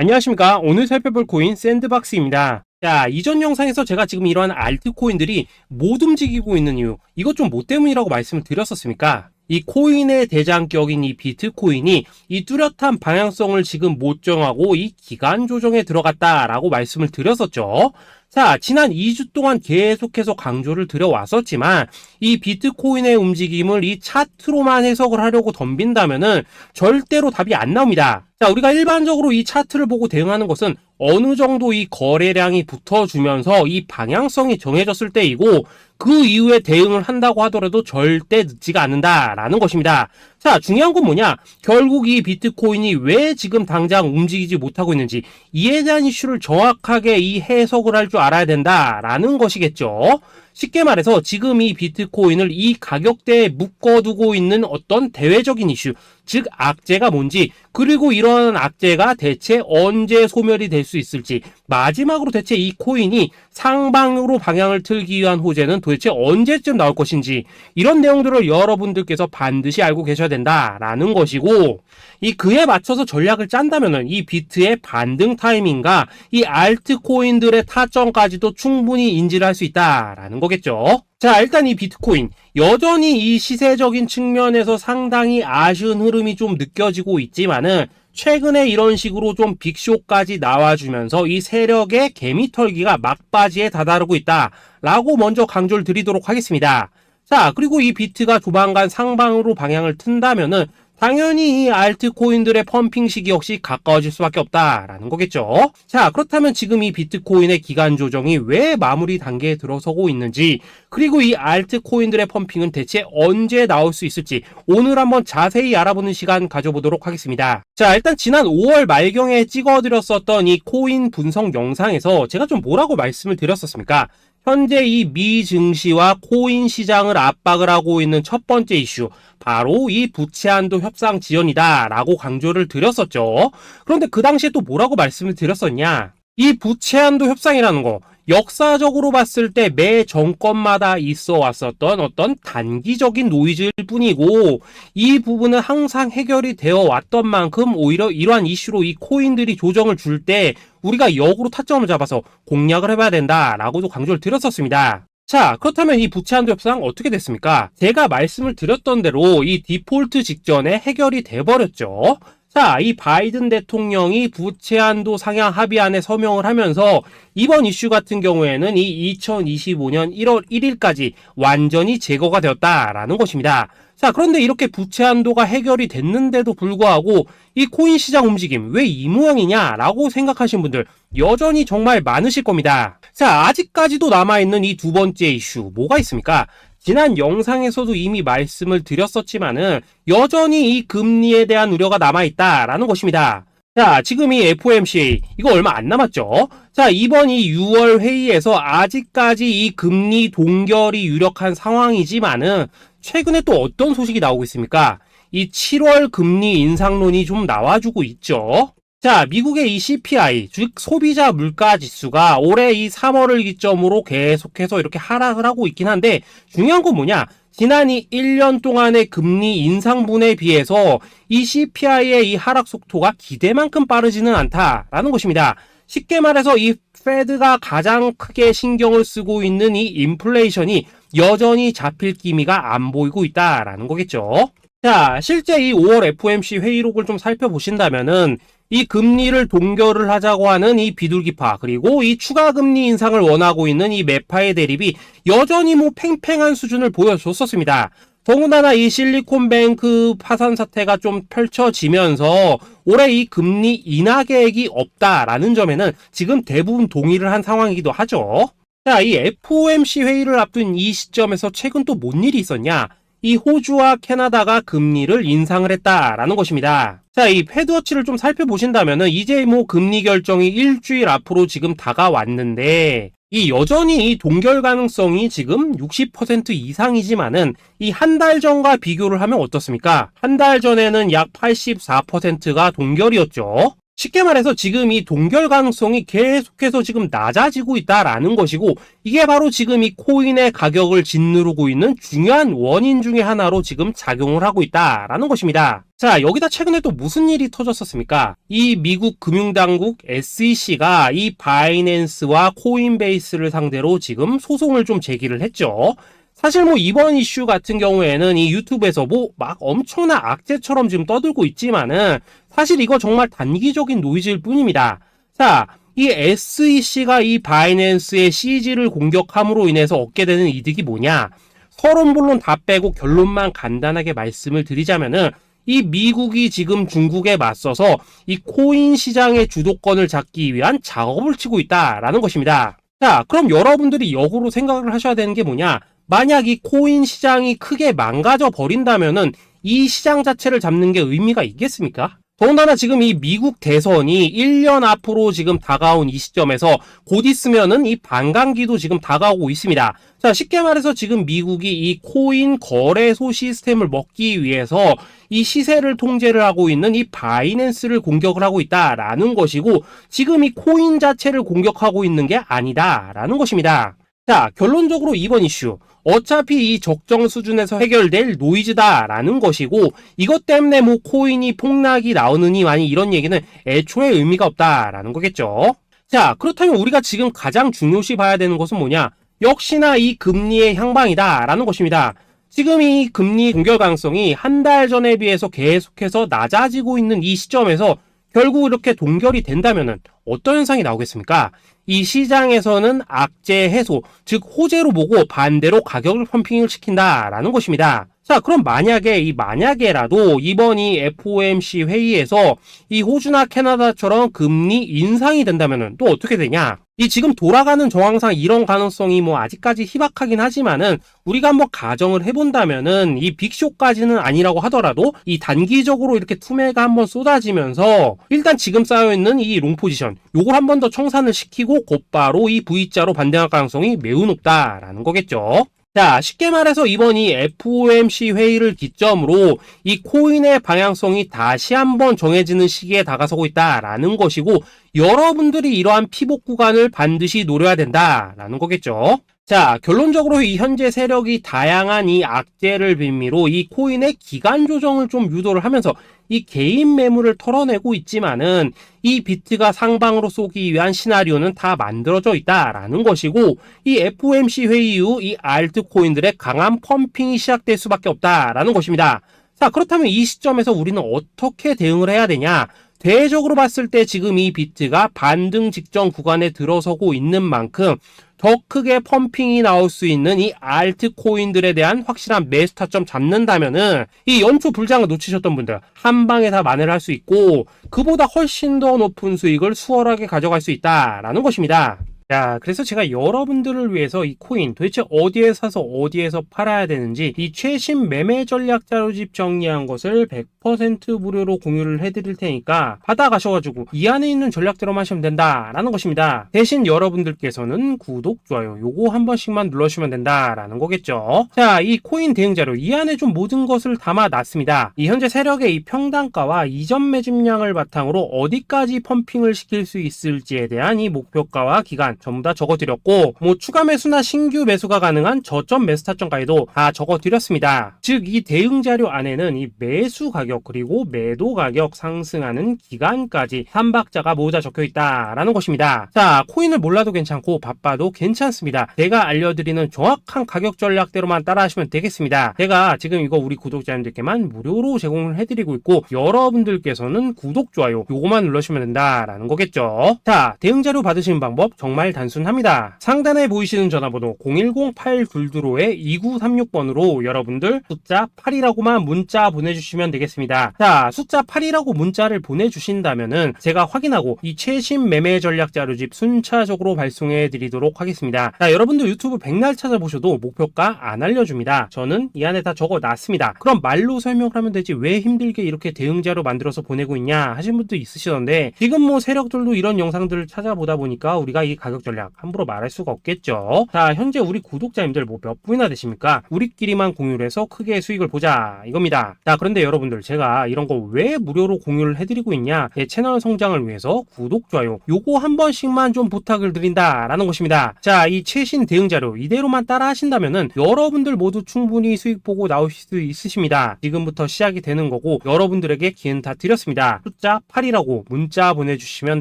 안녕하십니까. 오늘 살펴볼 코인 샌드박스입니다. 자, 이전 영상에서 제가 지금 이러한 알트코인들이 못 움직이고 있는 이유, 이것 좀 뭐 때문이라고 말씀을 드렸었습니까? 이 코인의 대장격인 이 비트코인이 이 뚜렷한 방향성을 지금 못 정하고 이 기간 조정에 들어갔다라고 말씀을 드렸었죠. 자, 지난 2주 동안 계속해서 강조를 드려왔었지만 이 비트코인의 움직임을 이 차트로만 해석을 하려고 덤빈다면은 절대로 답이 안 나옵니다. 자, 우리가 일반적으로 이 차트를 보고 대응하는 것은 어느 정도 이 거래량이 붙어주면서 이 방향성이 정해졌을 때이고 그 이후에 대응을 한다고 하더라도 절대 늦지가 않는다라는 것입니다. 자, 중요한 건 뭐냐? 결국 이 비트코인이 왜 지금 당장 움직이지 못하고 있는지 이에 대한 이슈를 정확하게 이 해석을 할 줄 알아야 된다라는 것이겠죠. 쉽게 말해서 지금 이 비트코인을 이 가격대에 묶어두고 있는 어떤 대외적인 이슈, 즉 악재가 뭔지, 그리고 이런 악재가 대체 언제 소멸이 될 수 있을지, 마지막으로 대체 이 코인이 상방으로 방향을 틀기 위한 호재는 도대체 언제쯤 나올 것인지, 이런 내용들을 여러분들께서 반드시 알고 계셔야 된다라는 것이고, 이 그에 맞춰서 전략을 짠다면은 이 비트의 반등 타이밍과 이 알트코인들의 타점까지도 충분히 인지를 할 수 있다라는 거겠죠. 자, 일단 이 비트코인 여전히 이 시세적인 측면에서 상당히 아쉬운 흐름이 좀 느껴지고 있지만은 최근에 이런 식으로 좀 빅쇼까지 나와주면서 이 세력의 개미털기가 막바지에 다다르고 있다라고 먼저 강조를 드리도록 하겠습니다. 자, 그리고 이 비트가 조만간 상방으로 방향을 튼다면은 당연히 이 알트코인들의 펌핑 시기 역시 가까워질 수밖에 없다라는 거겠죠. 자, 그렇다면 지금 이 비트코인의 기간 조정이 왜 마무리 단계에 들어서고 있는지, 그리고 이 알트코인들의 펌핑은 대체 언제 나올 수 있을지 오늘 한번 자세히 알아보는 시간 가져보도록 하겠습니다. 자, 일단 지난 5월 말경에 찍어드렸었던 이 코인 분석 영상에서 제가 좀 뭐라고 말씀을 드렸었습니까? 현재 이 미 증시와 코인 시장을 압박을 하고 있는 첫 번째 이슈, 바로 이 부채 한도 협상 지연이다 라고 강조를 드렸었죠. 그런데 그 당시에 또 뭐라고 말씀을 드렸었냐? 이 부채 한도 협상이라는 거, 역사적으로 봤을 때 매 정권마다 있어 왔었던 어떤 단기적인 노이즈일 뿐이고, 이 부분은 항상 해결이 되어 왔던 만큼 오히려 이러한 이슈로 이 코인들이 조정을 줄 때 우리가 역으로 타점을 잡아서 공략을 해봐야 된다라고도 강조를 드렸었습니다. 자, 그렇다면 이 부채 한도 협상 어떻게 됐습니까? 제가 말씀을 드렸던 대로 이 디폴트 직전에 해결이 돼버렸죠. 자, 이 바이든 대통령이 부채 한도 상향 합의안에 서명을 하면서 이번 이슈 같은 경우에는 이 2025년 1월 1일까지 완전히 제거가 되었다라는 것입니다. 자, 그런데 이렇게 부채 한도가 해결이 됐는데도 불구하고 이 코인 시장 움직임 왜 이 모양이냐라고 생각하시는 분들 여전히 정말 많으실 겁니다. 자, 아직까지도 남아있는 이 두 번째 이슈 뭐가 있습니까? 지난 영상에서도 이미 말씀을 드렸었지만은 여전히 이 금리에 대한 우려가 남아있다라는 것입니다. 자, 지금 이 FOMC 이거 얼마 안 남았죠? 자, 이번 이 6월 회의에서 아직까지 이 금리 동결이 유력한 상황이지만은 최근에 또 어떤 소식이 나오고 있습니까? 이 7월 금리 인상론이 좀 나와주고 있죠. 자, 미국의 이 CPI, 즉 소비자 물가 지수가 올해 이 3월을 기점으로 계속해서 이렇게 하락을 하고 있긴 한데 중요한 건 뭐냐? 지난 이 1년 동안의 금리 인상분에 비해서 이 CPI의 이 하락 속도가 기대만큼 빠르지는 않다라는 것입니다. 쉽게 말해서 이 페드가 가장 크게 신경을 쓰고 있는 이 인플레이션이 여전히 잡힐 기미가 안 보이고 있다라는 거겠죠. 자, 실제 이 5월 FOMC 회의록을 좀 살펴보신다면은 이 금리를 동결을 하자고 하는 이 비둘기파, 그리고 이 추가 금리 인상을 원하고 있는 이 매파의 대립이 여전히 뭐 팽팽한 수준을 보여줬었습니다. 더군다나 이 실리콘뱅크 파산 사태가 좀 펼쳐지면서 올해 이 금리 인하 계획이 없다라는 점에는 지금 대부분 동의를 한 상황이기도 하죠. 자, 이 FOMC 회의를 앞둔 이 시점에서 최근 또 뭔 일이 있었냐? 이 호주와 캐나다가 금리를 인상을 했다라는 것입니다. 자, 이 패드워치를 좀 살펴보신다면은 이제 뭐 금리 결정이 일주일 앞으로 지금 다가왔는데 이 여전히 이 동결 가능성이 지금 60% 이상이지만은 이 한 달 전과 비교를 하면 어떻습니까? 한 달 전에는 약 84%가 동결이었죠. 쉽게 말해서 지금 이 동결 가능성이 계속해서 지금 낮아지고 있다라는 것이고, 이게 바로 지금 이 코인의 가격을 짓누르고 있는 중요한 원인 중에 하나로 지금 작용을 하고 있다라는 것입니다. 자, 여기다 최근에 또 무슨 일이 터졌었습니까? 이 미국 금융당국 SEC가 이 바이낸스와 코인베이스를 상대로 지금 소송을 좀 제기를 했죠. 사실 뭐 이번 이슈 같은 경우에는 이 유튜브에서 뭐 막 엄청난 악재처럼 지금 떠들고 있지만은 사실 이거 정말 단기적인 노이즈일 뿐입니다. 자, 이 SEC가 이 바이낸스의 CG를 공격함으로 인해서 얻게 되는 이득이 뭐냐? 서론본론 다 빼고 결론만 간단하게 말씀을 드리자면은, 이 미국이 지금 중국에 맞서서 이 코인 시장의 주도권을 잡기 위한 작업을 치고 있다라는 것입니다. 자, 그럼 여러분들이 역으로 생각을 하셔야 되는 게 뭐냐? 만약 이 코인 시장이 크게 망가져 버린다면은 이 시장 자체를 잡는 게 의미가 있겠습니까? 더군다나 지금 이 미국 대선이 1년 앞으로 지금 다가온 이 시점에서 곧 있으면은 이 반감기도 지금 다가오고 있습니다. 자, 쉽게 말해서 지금 미국이 이 코인 거래소 시스템을 먹기 위해서 이 시세를 통제를 하고 있는 이 바이낸스를 공격을 하고 있다라는 것이고, 지금 이 코인 자체를 공격하고 있는 게 아니다라는 것입니다. 자, 결론적으로 이번 이슈, 어차피 이 적정 수준에서 해결될 노이즈다라는 것이고, 이것 때문에 뭐 코인이 폭락이 나오느니 많이 이런 얘기는 애초에 의미가 없다라는 거겠죠. 자, 그렇다면 우리가 지금 가장 중요시 봐야 되는 것은 뭐냐? 역시나 이 금리의 향방이다라는 것입니다. 지금 이 금리 동결 가능성이 한 달 전에 비해서 계속해서 낮아지고 있는 이 시점에서 결국 이렇게 동결이 된다면은 어떤 현상이 나오겠습니까? 이 시장에서는 악재 해소, 즉 호재로 보고 반대로 가격을 펌핑을 시킨다라는 것입니다. 자, 그럼 만약에라도 이번 이 FOMC 회의에서 이 호주나 캐나다처럼 금리 인상이 된다면은 또 어떻게 되냐? 이 지금 돌아가는 정황상 이런 가능성이 뭐 아직까지 희박하긴 하지만은, 우리가 한번 가정을 해본다면은 이 빅쇼까지는 아니라고 하더라도 이 단기적으로 이렇게 투매가 한번 쏟아지면서 일단 지금 쌓여있는 이 롱 포지션 요걸 한 번 더 청산을 시키고 곧바로 이 V자로 반등할 가능성이 매우 높다라는 거겠죠. 자, 쉽게 말해서 이번 이 FOMC 회의를 기점으로 이 코인의 방향성이 다시 한번 정해지는 시기에 다가서고 있다라는 것이고, 여러분들이 이러한 피복 구간을 반드시 노려야 된다라는 거겠죠. 자, 결론적으로 이 현재 세력이 다양한 이 악재를 빌미로 이 코인의 기간 조정을 좀 유도를 하면서 이 개인 매물을 털어내고 있지만은, 이 비트가 상방으로 쏘기 위한 시나리오는 다 만들어져 있다라는 것이고, 이 FOMC 회의 이후 이 알트코인들의 강한 펌핑이 시작될 수밖에 없다라는 것입니다. 자, 그렇다면 이 시점에서 우리는 어떻게 대응을 해야 되냐? 대외적으로 봤을 때 지금 이 비트가 반등 직전 구간에 들어서고 있는 만큼 더 크게 펌핑이 나올 수 있는 이 알트코인들에 대한 확실한 매수 타점 잡는다면은 이 연초 불장을 놓치셨던 분들 한 방에 다 만회를 할 수 있고, 그보다 훨씬 더 높은 수익을 수월하게 가져갈 수 있다라는 것입니다. 자, 그래서 제가 여러분들을 위해서 이 코인 도대체 어디에 사서 어디에서 팔아야 되는지 이 최신 매매 전략 자료집 정리한 것을 100% 무료로 공유를 해드릴 테니까 받아가셔가지고 이 안에 있는 전략대로만 하시면 된다라는 것입니다. 대신 여러분들께서는 구독, 좋아요 요거 한 번씩만 눌러주시면 된다라는 거겠죠. 자, 이 코인 대응 자료 이 안에 좀 모든 것을 담아놨습니다. 이 현재 세력의 이 평단가와 이전 매집량을 바탕으로 어디까지 펌핑을 시킬 수 있을지에 대한 이 목표가와 기간 전부 다 적어드렸고, 뭐 추가 매수나 신규 매수가 가능한 저점 매수 타점까지도 다 적어드렸습니다. 즉 이 대응 자료 안에는 이 매수 가격 그리고 매도 가격 상승하는 기간까지 3박자가 모두 다 적혀있다라는 것입니다. 자, 코인을 몰라도 괜찮고 바빠도 괜찮습니다. 제가 알려드리는 정확한 가격 전략대로만 따라하시면 되겠습니다. 제가 지금 이거 우리 구독자님들께만 무료로 제공을 해드리고 있고, 여러분들께서는 구독, 좋아요 요거만 눌러주시면 된다라는 거겠죠. 자, 대응 자료 받으시는 방법 정말 단순합니다. 상단에 보이시는 전화번호 010-822-2936번으로 여러분들 숫자 8이라고만 문자 보내주시면 되겠습니다. 자, 숫자 8이라고 문자를 보내주신다면은 제가 확인하고 이 최신 매매 전략 자료집 순차적으로 발송해 드리도록 하겠습니다. 자, 여러분들 유튜브 백날 찾아보셔도 목표가 안 알려줍니다. 저는 이 안에 다 적어놨습니다. 그럼 말로 설명을 하면 되지 왜 힘들게 이렇게 대응 자료 만들어서 보내고 있냐 하신 분도 있으시던데, 지금 뭐 세력들도 이런 영상들을 찾아보다 보니까 우리가 이 가격 가격 전략 함부로 말할 수가 없겠죠. 자, 현재 우리 구독자님들 뭐 몇 분이나 되십니까? 우리끼리만 공유를 해서 크게 수익을 보자 이겁니다. 자, 그런데 여러분들 제가 이런 거 왜 무료로 공유를 해드리고 있냐? 제 채널 성장을 위해서 구독, 좋아요 요거 한 번씩만 좀 부탁을 드린다라는 것입니다. 자, 이 최신 대응 자료 이대로만 따라 하신다면은 여러분들 모두 충분히 수익 보고 나오실 수 있으십니다. 지금부터 시작이 되는 거고 여러분들에게 기회는 다 드렸습니다. 숫자 8이라고 문자 보내주시면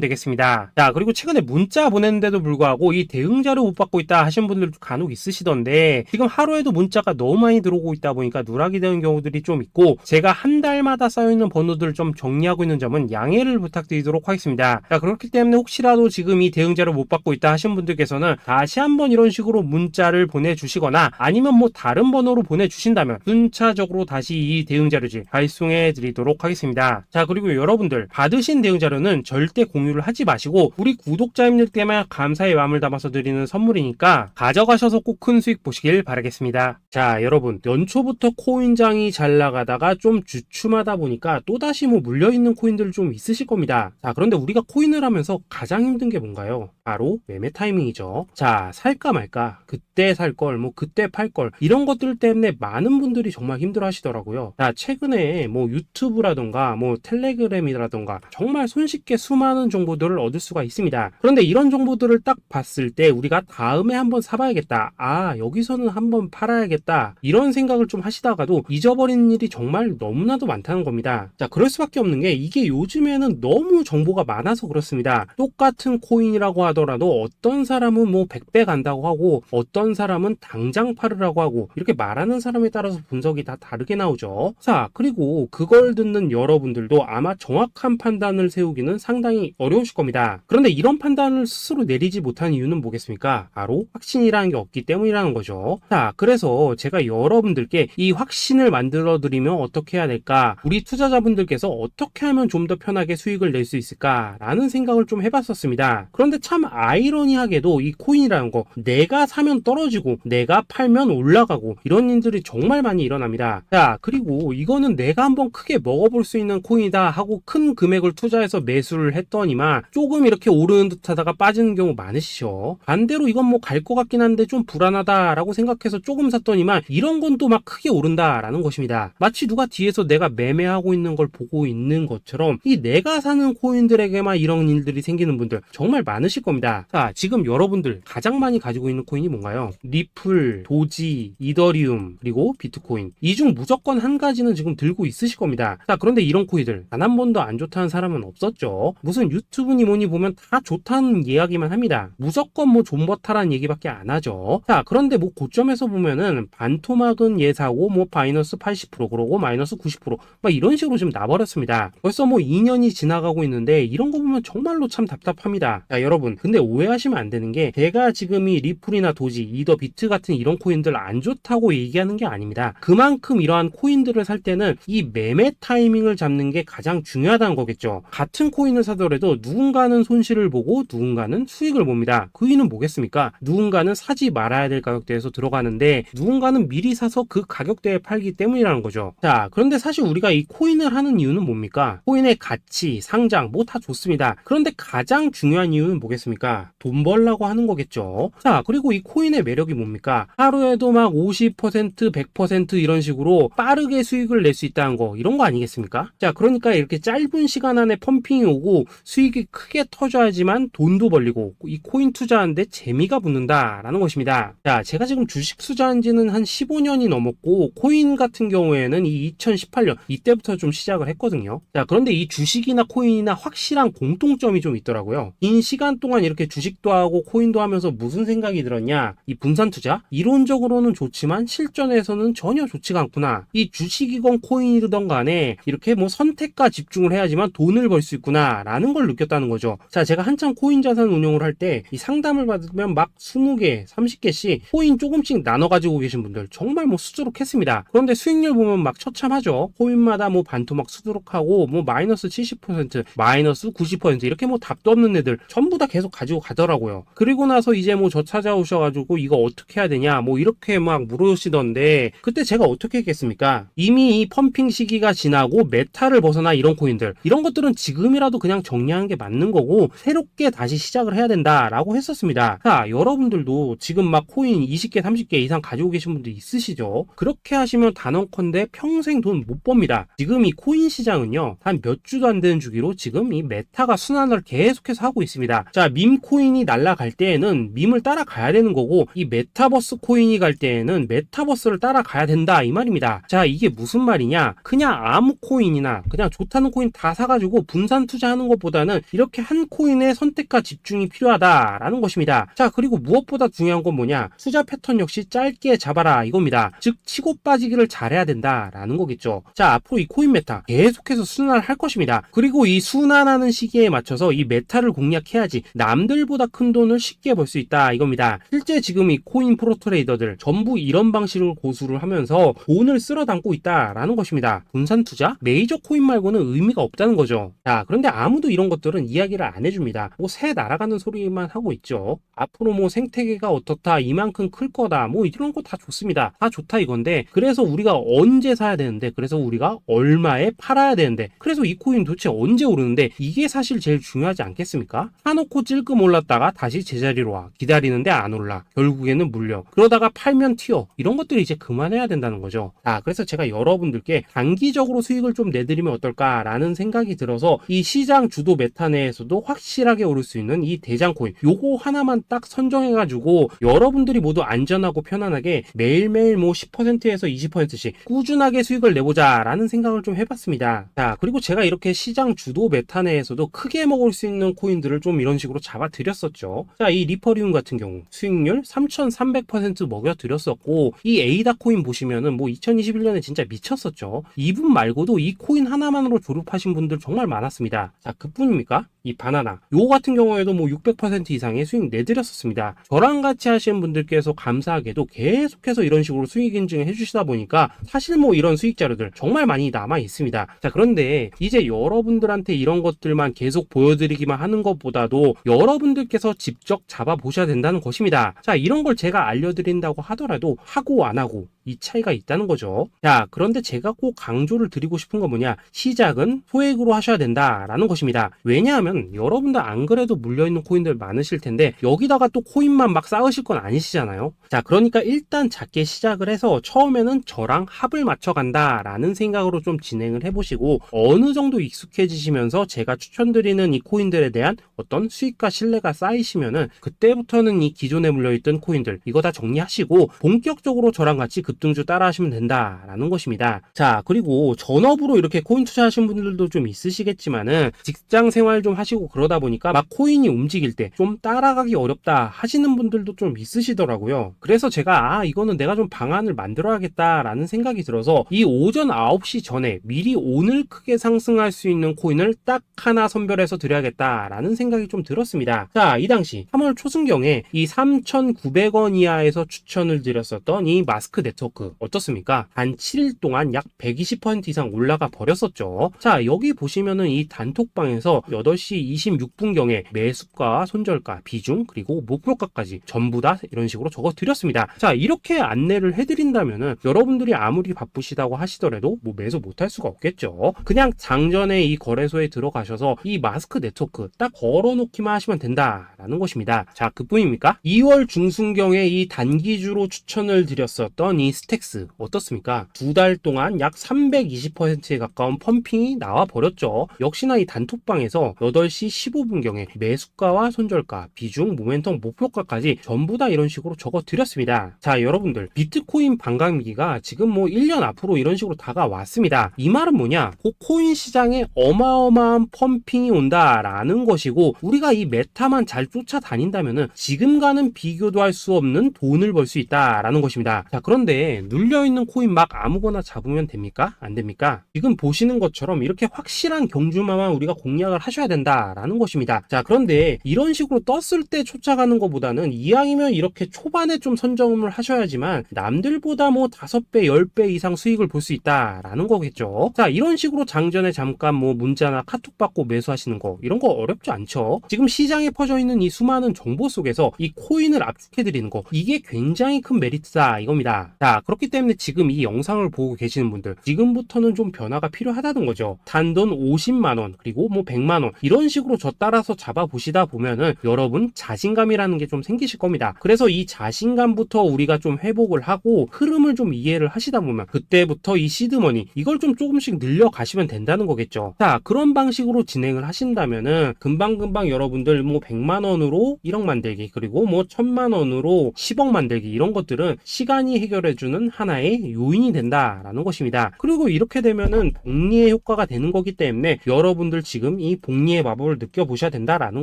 되겠습니다. 자, 그리고 최근에 문자 보냈는데도 불구하고 이 대응 자료 못 받고 있다 하신 분들도 간혹 있으시던데 지금 하루에도 문자가 너무 많이 들어오고 있다 보니까 누락이 되는 경우들이 좀 있고 제가 한 달마다 쌓여있는 번호들을 좀 정리하고 있는 점은 양해를 부탁드리도록 하겠습니다. 자, 그렇기 때문에 혹시라도 지금 이 대응 자료 못 받고 있다 하신 분들께서는 다시 한번 이런 식으로 문자를 보내주시거나 아니면 뭐 다른 번호로 보내주신다면 순차적으로 다시 이 대응 자료지 발송해 드리도록 하겠습니다. 자, 그리고 여러분들 받으신 대응 자료는 절대 공유를 하지 마시고 우리 구독자님들께만 감사의 마음을 담아서 드리는 선물이니까 가져가셔서 꼭 큰 수익 보시길 바라겠습니다. 자, 여러분 연초부터 코인장이 잘 나가다가 좀 주춤하다 보니까 또다시 뭐 물려있는 코인들 좀 있으실 겁니다. 자, 그런데 우리가 코인을 하면서 가장 힘든 게 뭔가요? 바로 매매 타이밍이죠. 자, 살까 말까, 그때 살 걸, 뭐 그때 팔 걸, 이런 것들 때문에 많은 분들이 정말 힘들어 하시더라고요. 자, 최근에 뭐 유튜브라던가 뭐 텔레그램이라던가 정말 손쉽게 수많은 정보들을 얻을 수가 있습니다. 그런데 이런 정보들을 딱 봤을 때 우리가 다음에 한번 사봐야겠다, 아 여기서는 한번 팔아야겠다, 이런 생각을 좀 하시다가도 잊어버리는 일이 정말 너무나도 많다는 겁니다. 자, 그럴 수밖에 없는 게 이게 요즘에는 너무 정보가 많아서 그렇습니다. 똑같은 코인이라고 하더라도 어떤 사람은 뭐 100배 간다고 하고 어떤 사람은 당장 팔으라고 하고 이렇게 말하는 사람에 따라서 분석이 다 다르게 나오죠. 자, 그리고 그걸 듣는 여러분들도 아마 정확한 판단을 세우기는 상당히 어려우실 겁니다. 그런데 이런 판단을 스스로 내리지 못한 이유는 뭐겠습니까? 바로 확신이라는 게 없기 때문이라는 거죠. 자, 그래서 제가 여러분들께 이 확신을 만들어 드리면 어떻게 해야 될까? 우리 투자자분들께서 어떻게 하면 좀 더 편하게 수익을 낼 수 있을까라는 생각을 좀 해봤었습니다. 그런데 참 아이러니하게도 이 코인이라는 거 내가 사면 떨어지고 내가 팔면 올라가고 이런 일들이 정말 많이 일어납니다. 자, 그리고 이거는 내가 한번 크게 먹어볼 수 있는 코인이다 하고 큰 금액을 투자해서 매수를 했더니만 조금 이렇게 오르는 듯 하다가 빠지는 경우 많으시죠. 반대로 이건 뭐 갈 것 같긴 한데 좀 불안하다라고 생각해서 조금 샀더니만 이런 건 또 막 크게 오른다라는 것입니다. 마치 누가 뒤에서 내가 매매하고 있는 걸 보고 있는 것처럼 이 내가 사는 코인들에게만 이런 일들이 생기는 분들 정말 많으실 겁니다. 자, 지금 여러분들 가장 많이 가지고 있는 코인이 뭔가요? 리플, 도지, 이더리움, 그리고 비트코인. 이 중 무조건 한 가지는 지금 들고 있으실 겁니다. 자, 그런데 이런 코인들 단 한 번도 안 좋다는 사람은 없었죠. 무슨 유튜브니 뭐니 보면 다 좋다는 이야기만 합니다. 무조건 뭐 존버타라는 얘기밖에 안 하죠. 자, 그런데 뭐 고점에서 보면은 반토막은 예사고 뭐 마이너스 80% 그러고 마이너스 90%막 이런 식으로 지금 나버렸습니다. 벌써 뭐 2년이 지나가고 있는데 이런 거 보면 정말로 참 답답합니다. 자, 여러분 근데 오해하시면 안 되는 게 제가 지금 이 리플이나 도지, 이더, 비트 같은 이런 코인들 안 좋다고 얘기하는 게 아닙니다. 그만큼 이러한 코인들을 살 때는 이 매매 타이밍을 잡는 게 가장 중요하다는 거겠죠. 같은 코인을 사더라도 누군가는 손실을 보고 누군가는 수익을 봅니다. 그 이유는 뭐겠습니까? 누군가는 사지 말아야 될 가격대에서 들어가는데 누군가는 미리 사서 그 가격대에 팔기 때문이라는 거죠. 자, 그런데 사실 우리가 이 코인을 하는 이유는 뭡니까? 코인의 가치, 상장 뭐 다 좋습니다. 그런데 가장 중요한 이유는 뭐겠습니까? 돈 벌라고 하는 거겠죠. 자, 그리고 이 코인의 매력이 뭡니까? 하루에도 막 50%, 100% 이런 식으로 빠르게 수익을 낼 수 있다는 거, 이런 거 아니겠습니까? 자, 그러니까 이렇게 짧은 시간 안에 펌핑이 오고 수익이 크게 터져야지만 돈도 벌리고 이 코인 투자하는데 재미가 붙는다라는 것입니다. 자, 제가 지금 주식 투자한 지는 한 15년이 넘었고 코인 같은 경우에는 이 2018년 이때부터 좀 시작을 했거든요. 자, 그런데 이 주식이나 코인이나 확실한 공통점이 좀 있더라고요. 긴 시간 동안 이렇게 주식도 하고 코인도 하면서 무슨 생각이 들었냐? 이 분산 투자? 이론적으로는 좋지만 실전에서는 전혀 좋지가 않구나. 이 주식이건 코인이든 간에 이렇게 뭐 선택과 집중을 해야지만 돈을 벌 수 있구나 라는 걸 느꼈다는 거죠. 자, 제가 한창 코인 자산 운용을 할 때 이 상담을 받으면 막 20개, 30개씩 코인 조금씩 나눠 가지고 계신 분들 정말 뭐 수두룩했습니다. 그런데 수익률 보면 막 처참하죠. 코인마다 뭐 반토막 수두룩하고 뭐 마이너스 70%, 마이너스 90% 이렇게 뭐 답도 없는 애들 전부 다 계속 가지고 가더라고요. 그리고 나서 이제 뭐 저 찾아오셔가지고 이거 어떻게 해야 되냐 뭐 이렇게 막 물으시던데 그때 제가 어떻게 했겠습니까? 이미 이 펌핑 시기가 지나고 메타를 벗어나 이런 코인들 이런 것들은 지금이라도 그냥 정리하는 게 맞는 거고 새롭게 다시 시작을 해야 된다 된다라고 했었습니다. 자, 여러분들도 지금 막 코인 20개, 30개 이상 가지고 계신 분들 있으시죠? 그렇게 하시면 단언컨대 평생 돈 못 법니다. 지금 이 코인 시장은요, 한 몇 주도 안 되는 주기로 지금 이 메타가 순환을 계속해서 하고 있습니다. 자, 밈 코인이 날아갈 때에는 밈을 따라가야 되는 거고, 이 메타버스 코인이 갈 때에는 메타버스를 따라가야 된다 이 말입니다. 자, 이게 무슨 말이냐? 그냥 아무 코인이나 그냥 좋다는 코인 다 사가지고 분산 투자하는 것보다는 이렇게 한 코인의 선택과 집중이 필요하다라는 것입니다. 자, 그리고 무엇보다 중요한 건 뭐냐? 투자 패턴 역시 짧게 잡아라 이겁니다. 즉 치고 빠지기를 잘해야 된다라는 거겠죠. 자, 앞으로 이 코인 메타 계속해서 순환할 것입니다. 그리고 이 순환하는 시기에 맞춰서 이 메타를 공략해야지 남들보다 큰 돈을 쉽게 벌 수 있다 이겁니다. 실제 지금 이 코인 프로 트레이더들 전부 이런 방식으로 고수를 하면서 돈을 쓸어 담고 있다라는 것입니다. 분산 투자? 메이저 코인 말고는 의미가 없다는 거죠. 자, 그런데 아무도 이런 것들은 이야기를 안 해줍니다. 뭐 새 날아가는 소리만 하고 있죠. 앞으로 뭐 생태계가 어떻다, 이만큼 클 거다, 뭐 이런 거 다 좋습니다. 다 좋다 이건데, 그래서 우리가 언제 사야 되는데, 그래서 우리가 얼마에 팔아야 되는데, 그래서 이 코인 도대체 언제 오르는데, 이게 사실 제일 중요하지 않겠습니까? 사놓고 찔끔 올랐다가 다시 제자리로 와. 기다리는데 안 올라. 결국에는 물려. 그러다가 팔면 튀어. 이런 것들이 이제 그만해야 된다는 거죠. 자, 그래서 제가 여러분들께 단기적으로 수익을 좀 내드리면 어떨까라는 생각이 들어서 이 시장 주도 메타 내에서도 확실하게 오를 수 있는 이 대장 코인, 요거 하나만 딱 선정해가지고 여러분들이 모두 안전하고 편안하게 매일매일 뭐 10%에서 20%씩 꾸준하게 수익을 내보자라는 생각을 좀 해봤습니다. 자, 그리고 제가 이렇게 시장 주도 메타 내에서도 크게 먹을 수 있는 코인들을 좀 이런 식으로 잡아드렸었죠. 자, 이 리퍼리움 같은 경우 수익률 3,300% 먹여드렸었고, 이 에이다 코인 보시면은 뭐 2021년에 진짜 미쳤었죠. 이분 말고도 이 코인 하나만으로 졸업하신 분들 정말 많았습니다. 자, 그뿐입니까? 이 바나나 요 같은 경우에도 뭐 600% 이상의 수익 내드렸었습니다. 저랑 같이 하시는 분들께서 감사하게도 계속해서 이런 식으로 수익 인증을 해주시다 보니까 사실 뭐 이런 수익 자료들 정말 많이 남아 있습니다. 자, 그런데 이제 여러분들한테 이런 것들만 계속 보여드리기만 하는 것보다도 여러분들께서 직접 잡아보셔야 된다는 것입니다. 자, 이런 걸 제가 알려드린다고 하더라도 하고 안 하고 이 차이가 있다는 거죠. 자, 그런데 제가 꼭 강조를 드리고 싶은 건 뭐냐? 시작은 소액으로 하셔야 된다라는 것입니다. 왜냐하면 여러분들 안 그래도 물려있는 코인들 많으실 텐데 여기다가 또 코인만 막 쌓으실 건 아니시잖아요. 자, 그러니까 일단 작게 시작을 해서 처음에는 저랑 합을 맞춰간다라는 생각으로 좀 진행을 해보시고, 어느 정도 익숙해지시면서 제가 추천드리는 이 코인들에 대한 어떤 수익과 신뢰가 쌓이시면은 그때부터는 이 기존에 물려있던 코인들 이거 다 정리하시고 본격적으로 저랑 같이 급등주 따라 하시면 된다라는 것입니다. 자, 그리고 전업으로 이렇게 코인 투자하신 분들도 좀 있으시겠지만은 직장 생활 좀 하시고 그러다 보니까 막 코인이 움직일 때 좀 따라가기 어렵다 하시는 분들도 좀 있으시더라고요. 그래서 제가 이거는 내가 좀 방안을 만들어야겠다라는 생각이 들어서 이 오전 9시 전에 미리 오늘 크게 상승할 수 있는 코인을 딱 하나 선별해서 드려야겠다라는 생각이 좀 들었습니다. 자, 이 당시 3월 초순경에 이 3,900원 이하에서 추천을 드렸었던 이 마스크 네트워크 어떻습니까? 단 7일 동안 약 120% 이상 올라가 버렸었죠. 자, 여기 보시면은 이 단톡방에서 8시 26분경에 매수가, 손절가, 비중, 그리고 목표가까지 전부 다 이런 식으로 적어 드렸습니다. 자, 이렇게 안내를 해드린다면은 여러분들이 아무리 바쁘시다고 하시더라도 뭐 매수 못할 수가 없겠죠. 그냥 장전에 이 거래소에 들어가셔서 이 마스크 네트워크 딱 걸어놓기만 하시면 된다라는 것입니다. 자, 그뿐입니까? 2월 중순경에 이 단기주로 추천을 드렸었던 이 스택스 어떻습니까? 2달 동안 약 320%에 가까운 펌핑이 나와 버렸죠. 역시나 이 단톡방에서 8시 15분경에 매수가와 손절가, 비중, 모멘텀, 목표가까지 전부 다 이런 식으로 적어 드렸습니다. 자, 여러분들 비트코인 반감기가 지금 뭐 1년 앞으로 이런 식으로 다가왔습니다. 이 말은 뭐냐? 그 코인 시장에 어마어마한 펌핑이 온다라는 것이고, 우리가 이 메타만 잘 쫓아다닌다면은 지금과는 비교도 할 수 없는 돈을 벌 수 있다라는 것입니다. 자, 그런데 눌려있는 코인 막 아무거나 잡으면 됩니까? 안 됩니까? 지금 보시는 것처럼 이렇게 확실한 경주마만 우리가 공략을 하셔야 된다라는 것입니다. 자, 그런데 이런 식으로 떴을 때 쫓아가는 것보다는 이왕이면 이렇게 초반에 좀 선점을 하셔야지만 남들보다 뭐 5배, 10배 이상 수익을 볼 수 있다라는 거겠죠. 자, 이런 식으로 장전에 잠깐 뭐 문자나 카톡 받고 매수하시는 거 이런 거 어렵지 않죠. 지금 시장에 퍼져 있는 이 수많은 정보 속에서 이 코인을 압축해 드리는 거, 이게 굉장히 큰 메리트다 이겁니다. 자, 자, 그렇기 때문에 지금 이 영상을 보고 계시는 분들, 지금부터는 좀 변화가 필요하다는 거죠. 단돈 50만원, 그리고 뭐 100만원, 이런 식으로 저 따라서 잡아보시다 보면은 여러분 자신감이라는 게 좀 생기실 겁니다. 그래서 이 자신감부터 우리가 좀 회복을 하고 흐름을 좀 이해를 하시다 보면 그때부터 이 시드머니, 이걸 좀 조금씩 늘려가시면 된다는 거겠죠. 자, 그런 방식으로 진행을 하신다면은 금방금방 여러분들 뭐 100만원으로 1억 만들기, 그리고 뭐 1000만원으로 10억 만들기, 이런 것들은 시간이 해결해주는 하나의 요인이 된다라는 것입니다. 그리고 이렇게 되면은 복리의 효과가 되는 거기 때문에 여러분들 지금 이 복리의 마법을 느껴보셔야 된다라는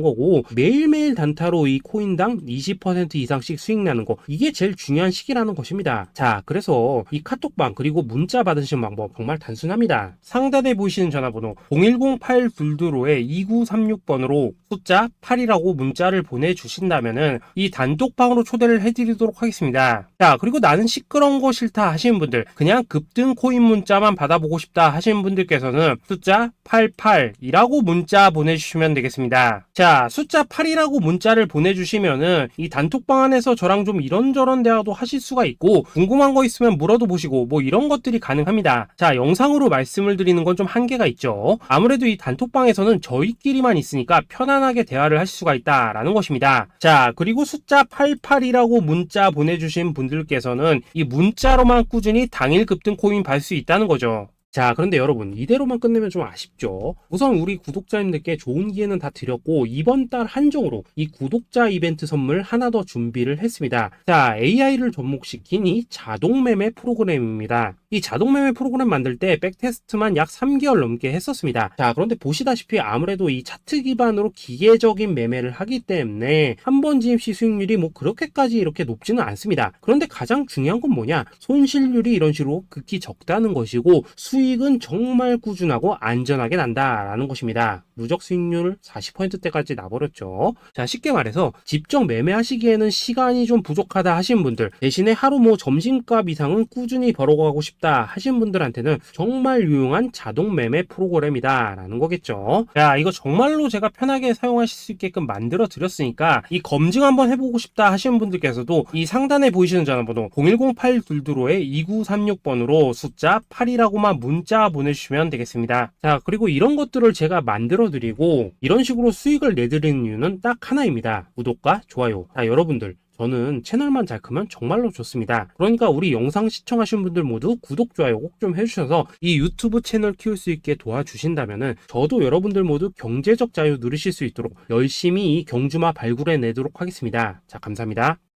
거고, 매일매일 단타로 이 코인당 20% 이상씩 수익 나는 거, 이게 제일 중요한 시기라는 것입니다. 자, 그래서 이 카톡방 그리고 문자 받으시는 방법 정말 단순합니다. 상단에 보이시는 전화번호 010-822-2936번으로 숫자 8이라고 문자를 보내주신다면은 이 단톡방으로 초대를 해드리도록 하겠습니다. 자, 그리고 나는 시끄러운 거 싫다 하시는 분들, 그냥 급등 코인 문자만 받아보고 싶다 하시는 분들께서는 숫자 88이라고 문자 보내주시면 되겠습니다. 자, 숫자 8이라고 문자를 보내주시면은 이 단톡방 안에서 저랑 좀 이런저런 대화도 하실 수가 있고, 궁금한 거 있으면 물어도 보시고 뭐 이런 것들이 가능합니다. 자, 영상으로 말씀을 드리는 건 좀 한계가 있죠. 아무래도 이 단톡방에서는 저희끼리만 있으니까 편안하게 대화를 하실 수가 있다라는 것입니다. 자, 그리고 숫자 88이라고 문자 보내주신 분들께서는 이 문자로만 꾸준히 당일 급등 코인 받을 수 있다는 거죠. 자, 그런데 여러분, 이대로만 끝내면 좀 아쉽죠. 우선 우리 구독자님들께 좋은 기회는 다 드렸고, 이번 달 한정으로 이 구독자 이벤트 선물 하나 더 준비를 했습니다. 자, AI를 접목시킨 이 자동 매매 프로그램입니다. 이 자동 매매 프로그램 만들 때 백테스트만 약 3개월 넘게 했었습니다. 자, 그런데 보시다시피 아무래도 이 차트 기반으로 기계적인 매매를 하기 때문에 한 번 진입 시 수익률이 뭐 그렇게까지 이렇게 높지는 않습니다. 그런데 가장 중요한 건 뭐냐? 손실률이 이런 식으로 극히 적다는 것이고, 수익은 정말 꾸준하고 안전하게 난다라는 것입니다. 누적 수익률 40%대까지 나버렸죠. 자, 쉽게 말해서 직접 매매하시기에는 시간이 좀 부족하다 하시는 분들, 대신에 하루 뭐 점심값 이상은 꾸준히 벌어가고 싶다 하시는 분들한테는 정말 유용한 자동 매매 프로그램이다라는 거겠죠. 자, 이거 정말로 제가 편하게 사용하실 수 있게끔 만들어 드렸으니까 이 검증 한번 해보고 싶다 하시는 분들께서도 이 상단에 보이시는 전화번호 010-822-2936번으로 숫자 8이라고만 문자 보내주시면 되겠습니다. 자, 그리고 이런 것들을 제가 만들어 드리고 이런 식으로 수익을 내드리는 이유는 딱 하나입니다. 구독과 좋아요. 자, 여러분들, 저는 채널만 잘 크면 정말로 좋습니다. 그러니까 우리 영상 시청하신 분들 모두 구독, 좋아요 꼭 좀 해주셔서 이 유튜브 채널 키울 수 있게 도와주신다면은 저도 여러분들 모두 경제적 자유 누리실 수 있도록 열심히 이 경주마 발굴해 내도록 하겠습니다. 자, 감사합니다.